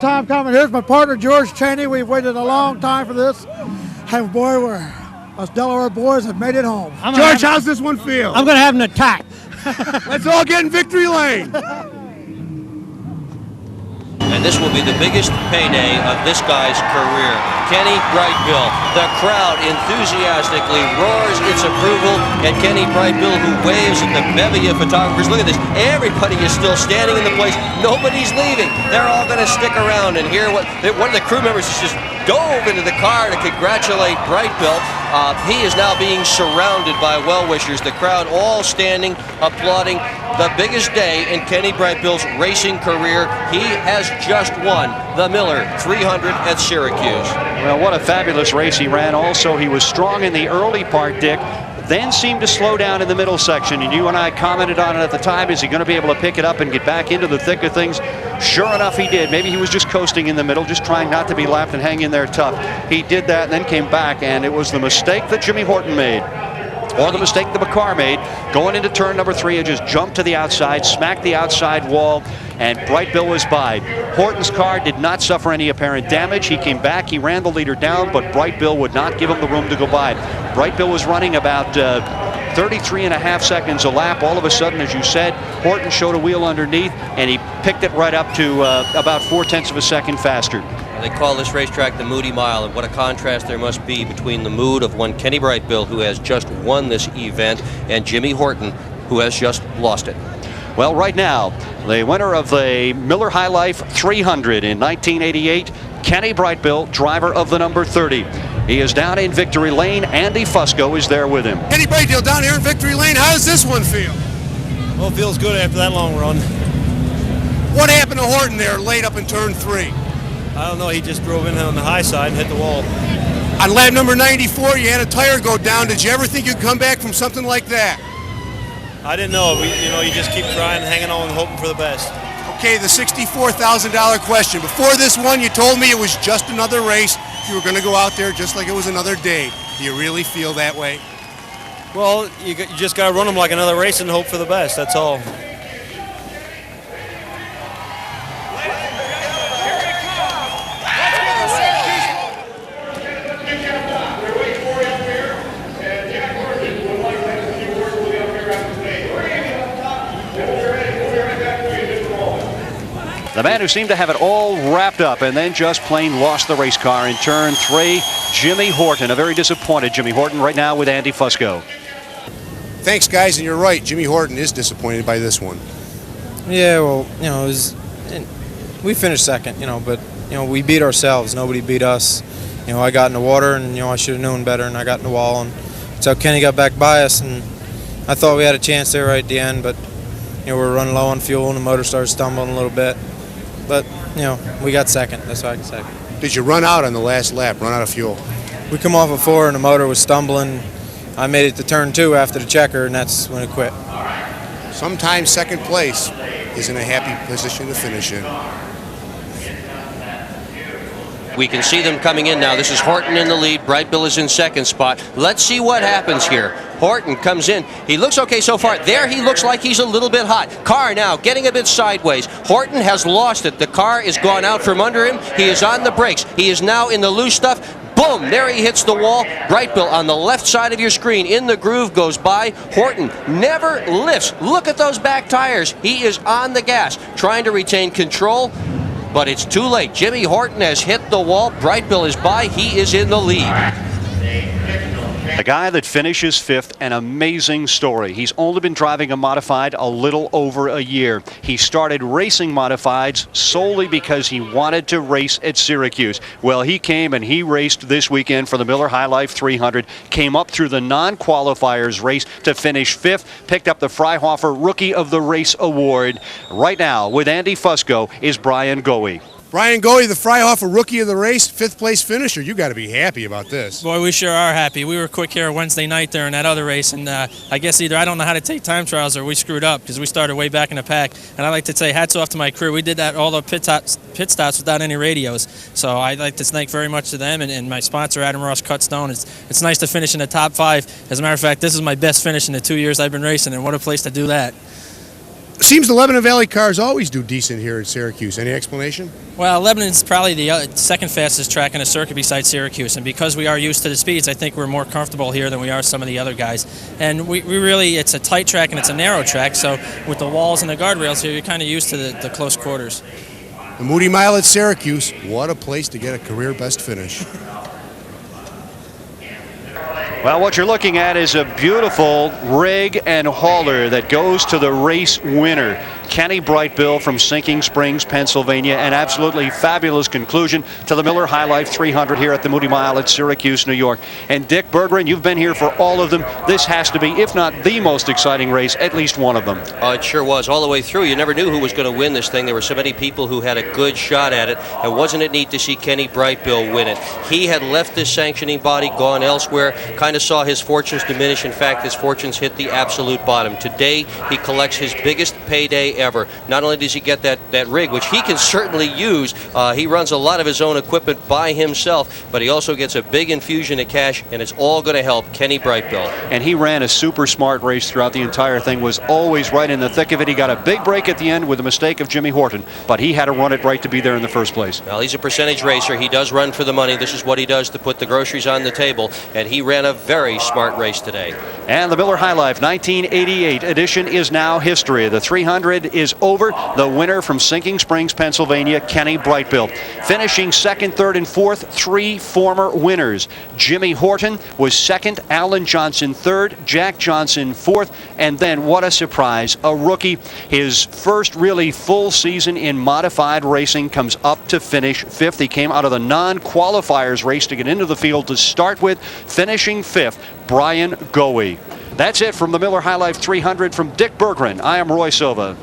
Time coming. Here's my partner, George Cheney. We've waited a long time for this. And boy, us Delaware boys have made it home. George, how's this one feel? I'm going to have an attack. Let's all get in victory lane. And this will be the biggest payday of this guy's career. Kenny Brightbill. The crowd enthusiastically roars its approval at Kenny Brightbill, who waves at the bevy of photographers. Look at this. Everybody is still standing in the place. Nobody's leaving. They're all going to stick around and hear what one of the crew members just dove into the car to congratulate Brightbill. He is now being surrounded by well-wishers. The crowd all standing, applauding. The biggest day in Kenny Brightbill's racing career. He has just won the Miller 300 at Syracuse. Well, what a fabulous race he ran. Also, he was strong in the early part, Dick, then seemed to slow down in the middle section, and you and I commented on it at the time. Is he going to be able to pick it up and get back into the thick of things? Sure enough, he did. Maybe he was just coasting in the middle, just trying not to be lapped and hang in there tough. He did that and then came back, and it was the mistake that Jimmy Horton made, or the mistake the McCarr made, going into turn number 3 and just jumped to the outside, smacked the outside wall, and Brightbill was by. Horton's car did not suffer any apparent damage. He came back, he ran the leader down, but Brightbill would not give him the room to go by. Brightbill was running about 33.5 seconds a lap. All of a sudden, as you said, Horton showed a wheel underneath, and he picked it right up to about 0.4 of a second faster. They call this racetrack the Moody Mile, and what a contrast there must be between the mood of one Kenny Brightbill, who has just won this event, and Jimmy Horton, who has just lost it. Well, right now, the winner of the Miller High Life 300 in 1988, Kenny Brightbill, driver of the number 30. He is down in victory lane. Andy Fusco is there with him. Kenny Brightbill down here in victory lane. How does this one feel? Well, it feels good after that long run. What happened to Horton there late up in turn 3? I don't know, he just drove in on the high side and hit the wall. On lap number 94, you had a tire go down. Did you ever think you'd come back from something like that? I didn't know. You just keep trying, hanging on, and hoping for the best. Okay, the $64,000 question. Before this one, you told me it was just another race. You were going to go out there just like it was another day. Do you really feel that way? Well, you just got to run them like another race and hope for the best. That's all. The man who seemed to have it all wrapped up and then just plain lost the race car in turn 3, Jimmy Horton. A very disappointed Jimmy Horton right now with Andy Fusco. Thanks, guys, and you're right. Jimmy Horton is disappointed by this one. Yeah, well, we finished second, but, we beat ourselves. Nobody beat us. I got in the water, and, I should have known better, and I got in the wall. And so Kenny got back by us, and I thought we had a chance there right at the end, but, we were running low on fuel, and the motor started stumbling a little bit. But, we got second. That's what I can say. Did you run out on the last lap, run out of fuel? We come off of 4, and the motor was stumbling. I made it to turn 2 after the checker, and that's when it quit. Sometimes second place isn't a happy position to finish in. We can see them coming in now. This is Horton in the lead. Brightbill is in second spot. Let's see what happens here. Horton comes in. He looks okay so far. There he looks like he's a little bit hot. Car now getting a bit sideways. Horton has lost it. The car is gone out from under him. He is on the brakes. He is now in the loose stuff. Boom! There he hits the wall. Brightbill on the left side of your screen in the groove goes by. Horton never lifts. Look at those back tires. He is on the gas trying to retain control. But it's too late. Jimmy Horton has hit the wall. Brightbill is by. He is in the lead. A guy that finishes 5th, an amazing story. He's only been driving a modified a little over a year. He started racing modifieds solely because he wanted to race at Syracuse. Well, he came and he raced this weekend for the Miller High Life 300, came up through the non-qualifiers race to finish 5th, picked up the Freihofer Rookie of the Race Award. Right now, with Andy Fusco, is Brian Goey. Brian Goey, the Freihofer Rookie of the Race, 5th place finisher. You got to be happy about this. Boy, we sure are happy. We were quick here Wednesday night during that other race, and I guess either I don't know how to take time trials or we screwed up because we started way back in the pack. And I like to say hats off to my crew. We did that all the pit stops without any radios. So I'd like to thank very much to them and my sponsor, Adam Ross Cutstone. It's nice to finish in the top 5. As a matter of fact, this is my best finish in the 2 years I've been racing, and what a place to do that. Seems the Lebanon Valley cars always do decent here in Syracuse. Any explanation? Well, Lebanon's probably the second fastest track in the circuit besides Syracuse, and because we are used to the speeds, I think we're more comfortable here than we are some of the other guys. And we really, it's a tight track and it's a narrow track, so with the walls and the guardrails here, you're kind of used to the close quarters. The Moody Mile at Syracuse, what a place to get a career best finish. Well, what you're looking at is a beautiful rig and hauler that goes to the race winner, Kenny Brightbill from Sinking Springs, Pennsylvania. An absolutely fabulous conclusion to the Miller High Life 300 here at the Moody Mile at Syracuse, New York. And Dick Berggren, you've been here for all of them. This has to be, if not the most exciting race, at least one of them. Oh, it sure was. All the way through, you never knew who was going to win this thing. There were so many people who had a good shot at it. And wasn't it neat to see Kenny Brightbill win it? He had left this sanctioning body, gone elsewhere, kind of saw his fortunes diminish. In fact, his fortunes hit the absolute bottom. Today, he collects his biggest payday ever. Not only does he get that rig, which he can certainly use, he runs a lot of his own equipment by himself, but he also gets a big infusion of cash, and it's all going to help Kenny Brightbill. And he ran a super smart race throughout the entire thing, was always right in the thick of it. He got a big break at the end with a mistake of Jimmy Horton, but he had to run it right to be there in the first place. Well, he's a percentage racer. He does run for the money. This is what he does to put the groceries on the table, and he ran a very smart race today. And the Miller High Life 1988 edition is now history. The 300 is over. The winner from Sinking Springs, Pennsylvania, Kenny Brightbill. Finishing second, third, and fourth, three former winners. Jimmy Horton was second, Alan Johnson third, Jack Johnson fourth, and then what a surprise, a rookie. His first really full season in modified racing, comes up to finish fifth. He came out of the non-qualifiers race to get into the field to start with, finishing fifth, Brian Goey. That's it from the Miller High Life 300. From Dick Berggren, I am Roy Silva.